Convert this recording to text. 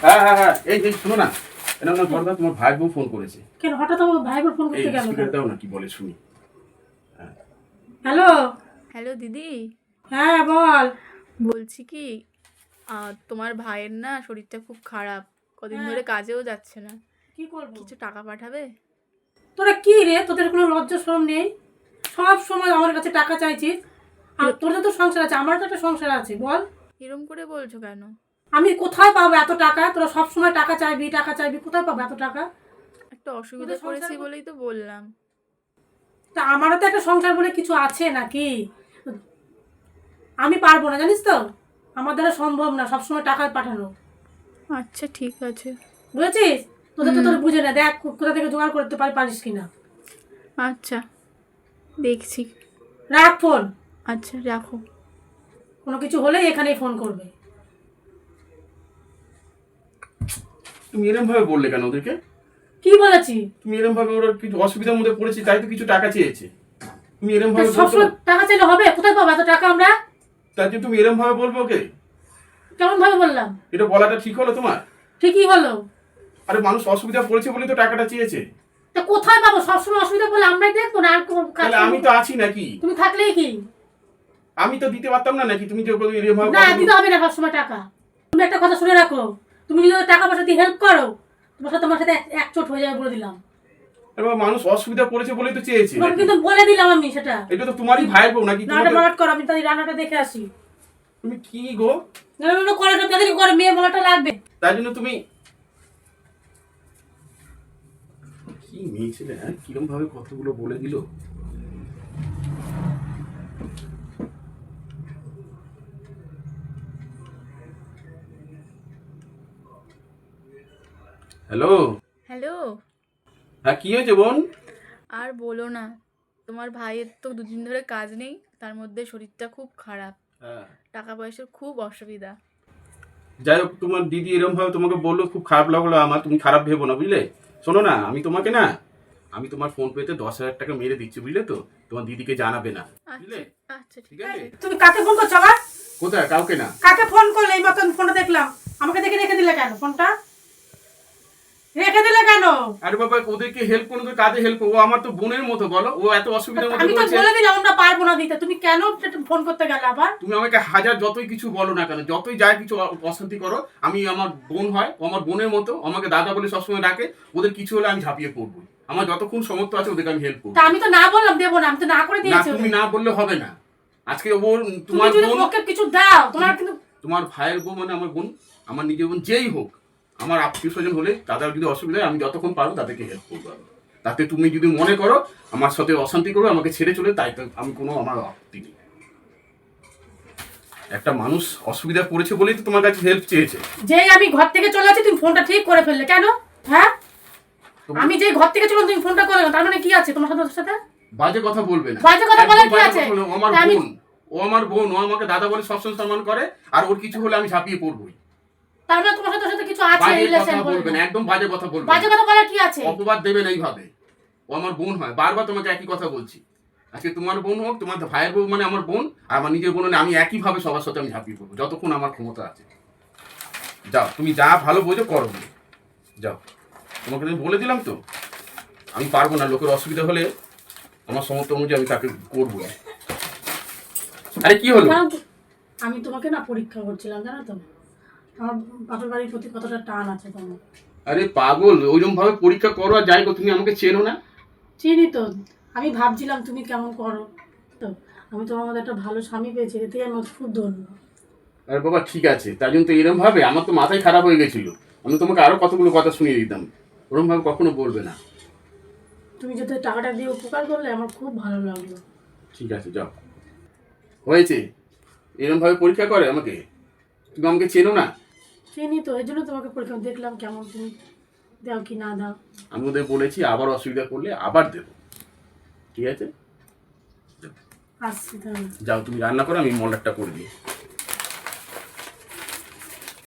হ্যাঁ হ্যাঁ হ্যাঁ, এই এই শোনো না, এটা না বড়দা তোমার ভাই বউ ফোন করেছে। কেন হঠাৎ আমার ভাই বোন ফোন এই করতে গেল? স্পিকার দাও না, কি বলে শুনি। হ্যালো। হ্যালো দিদি, হ্যাঁ বল। বলছি কি তোমার ভাইয়ের না শরীরটা খুব খারাপ, কদিন ধরে কাজেও যাচ্ছে না। কি করব? কিছু টাকা পাঠাবে? তোরা কি রে, তোদের কোনো লজ্জা শরম নেই? সব সময় আমার কাছে টাকা চাইছিস। আর তোদের তো সংসার আছে, আমার তো একটা সংসার আছে, বল। এরম করে বলছো কেন? আমি কোথায় পাবো এত টাকা? তোরা সব সময় টাকা চাইবি টাকা চাইবি, কোথায় পাবো এত টাকা? একটা অসুবিধা তোদের পড়েছি সংসার- বলেই তো বললাম। তা আমারও তো একটা সংসার বলে কিছু আছে নাকি? আমি পারবো না, জানিস তো। আমার দ্বারা সম্ভব না সবসময় টাকা পাঠানো, আচ্ছা ঠিক আছে। বুঝেছিস? তোদের তো তোর বুঝে না, দেখ কোথা থেকে জোগাড় করতে পারিস কিনা। আচ্ছা দেখছি। রাখ ফোন। আচ্ছা রাখো। কোনো কিছু হলেই এখানেই ফোন করবে। তুমি এরকম ভাবে বললে কেন ওদেরকে? কি বলেছি? তুমি এরকম ভাবে, ওরা কিছু অসুবিধার মধ্যে পড়েছে তাই তো কিছু টাকা চেয়েছে, তুমি এরকম ভাবে বলতে সবসময় টাকা চাইলে হবে? কোথায় পাবো এত টাকা আমরা? তাই যে তুমি এরকম ভাবে বলবো ওকে? কেমন ভাবে বললাম? এটা বলাটা ঠিক হলো তোমার? ঠিকই হলো। আরে মানুষ অসুবিধা পড়েছে বলেই তো টাকাটা চেয়েছে। তা কোথায় পাবো? সবসময় অসুবিধা বলে আমরাই দেখবো না? আর তাহলে আমি তো আছি নাকি? তুমি থাকলেই কি? আমি তো দিতে পারতাম না নাকি? তুমি যে এরকম ভাবে না, দিতে হবে না সবসময় টাকা। তুমি একটা কথা শুনে রাখো, তুমি যদি টাকা পয়সা দিয়ে হেল্প করো, তোমার সাথে একচোট হয়ে যাবে বলে দিলাম। আরে বাবা, মানুষ অসুবিধা পড়েছে বলেই তো চেয়েছে তোমাকে নাকি? কিন্তু বলে দিলাম আমি সেটা। এটা তো তোমারই ভাইয়ের বউ নাকি? রান্না বান্না করো, আমি তাই রান্নাটা দেখে আসি। তুমি কি গো? রান্না করে তাদেরকে করে, মেয়ে বলাটা লাগবে। তাই জন্য তুমি কি মেয়ে ছেলে, হ্যাঁ, কিরম ভাবে কতগুলো বলে দিল। হ্যালো। হ্যালো। হ্যাঁ, কি হয়েছে বোন? আর বলো না, তোমার ভাইয়ের তো দুদিন ধরে কাজ নেই, তার মধ্যে শরীরটা খুব খারাপ, হ্যাঁ, টাকা পয়সার খুব অসুবিধা। যাই হোক, তোমার দিদি এরকম ভাবে তোমাকে বললো, খুব খারাপ লাগলো আমার। তুমি খারাপ ভেবো না, বুঝলে? শোনো না, আমি তোমাকে না, আমি তোমার ফোন পেতে 10,000 টাকা মেরে দিচ্ছি, বুঝলে তো? তোমার দিদিকে জানাবে না, বুঝলে? আচ্ছা আচ্ছা ঠিক ঠিক আছে? আছে। তুমি কাকে ফোন করছো আবার? কোথায়? কাউকে না। কাকে ফোন করলে? এই মতন ফোনটা দেখলাম, আমাকে দেখে রেখে দিলে কেন ফোনটা? রেখে দিলে কেন? আরে বাবা, ওদেরকে হেল্প করুন তো, কাজে হেল্প করবো? আমার তো বোনের মতো, বলো। ও এত অসুবিধার মধ্যে আমি তো রয়েছে। বলে দিলাম আমরা পারবো না দিতে, তুমি কেন ফোন করতে গেলে আবার? তুমি আমাকে হাজার যতই কিছু বলো না কেন, যতই যা কিছু অশান্তি করো, আমি, আমার বোন হয়, ও আমার বোনের মতো, আমাকে দাদা বলে সবসময় ডাকে। ওদের কিছু হলে আমি ঝাঁপিয়ে পড়বো। আমার যতক্ষণ সমর্থ আছে ওদেরকে আমি হেল্প করবো। তা আমি তো না বললাম দেবো না, আমি তো না করে না, দিয়েছি। তুমি না বললে হবে না। আজকে ওর, তুমি তোমার যদি বোন, ওকে কিছু দাও, তোমার কিন্তু তোমার ভাইয়ের বউ মানে আমার বোন, আমার নিজের বোন, যেই হোক, আমার আত্মীয় স্বজন হলে তাদের যদি অসুবিধা হয়, আমি যতক্ষণ পারবো তাদেরকে হেল্প করবো আমি। তাতে তুমি যদি মনে করো আমার সাথে অশান্তি করো, আমাকে ছেড়ে চলে, তাই তো আমি কোনো, আমার আপত্তি নেই। একটা মানুষ অসুবিধা পড়েছে বলেই তো তোমার কাছে হেল্প চেয়েছে। যেই আমি ঘর থেকে চলে আসি তুমি ফোনটা ঠিক করে ফেললে কেন? হ্যাঁ, আমি যেই ঘর থেকে চলে তুমি ফোনটা করে, তার মানে কি আছে তোমার সাথে? ওর সাথে বাজে কথা বলবে না। বাজে কথা বলার একদম কি বাজে আছে? কথা বলবে না। ও আমার তা আমি- বোন, ও আমার বোন, ও আমাকে দাদা বলে সবসময় সম্মান করে, আর ওর কিছু হলে আমি ঝাঁপিয়ে পড়বই। তার মানে তোমার সাথে ওর সাথে কিছু আছে বাজে রিলেশন কথা বলবে বলবে না, একদম বাজে কথা বলবে বাজে না। কথা বলার কি আছে? অপবাদ দেবে না এইভাবে। ও আমার বোন হয়, বারবার তোমাকে একই কথা বলছি। আজকে তোমার বোন হোক, তোমার ভাইয়ের বউ মানে আমার বোন, আর আমার নিজের বোন হলে আমি একইভাবে সবার সাথে আমি ঝাঁপিয়ে পড়বো, যতক্ষণ আমার ক্ষমতা আছে। যাও, তুমি যা ভালো বোঝো করো, যাও। তোমাকে আমি বলে দিলাম তো, আমি পারবো না। লোকের অসুবিধা হলে আমার সমর্থ অনুযায়ী আমি তাকে করবো না। আরে কি হলো? আমি তোমাকে না পরীক্ষা করছিলাম, জানো তো, আমার বাপের বাড়ির প্রতি কতটা টান আছে তোমার। আরে পাগল, ওইরকম ভাবে পরীক্ষা করো আর যাই করো, তুমি আমাকে চেনো না। চিনি তো, আমি ভাবছিলাম তুমি কেমন করো তো। আমি তোমার মধ্যে একটা ভালো স্বামী পেয়েছি, এতেই আমি খুব ধন্য। আরে বাবা ঠিক আছে, তার জন্য তো এরকম ভাবে, আমার তো মাথায় খারাপ হয়ে গেছিল। আমি তোমাকে আরো কতগুলো কথা শুনিয়ে দিতাম। ওরকম ভাবে কখনো বলবে না। তুমি যদি টাকাটা দিয়ে উপকার করলে আমার খুব ভালো লাগলো। ঠিক আছে, যাও। হয়েছে, এরকম ভাবে পরীক্ষা করে আমাকে? তুমি আমাকে চেনো না। চিনি তো, এই জন্য তোমাকে পরীক্ষা দেখলাম কেমন তুমি দাও কি না দাও। আমি ওদের বলেছি আবার অসুবিধা করলে আবার দেবো, ঠিক আছে? আসছি তাহলে। যাও, তুমি রান্না করো, আমি মলারটা করে দিই।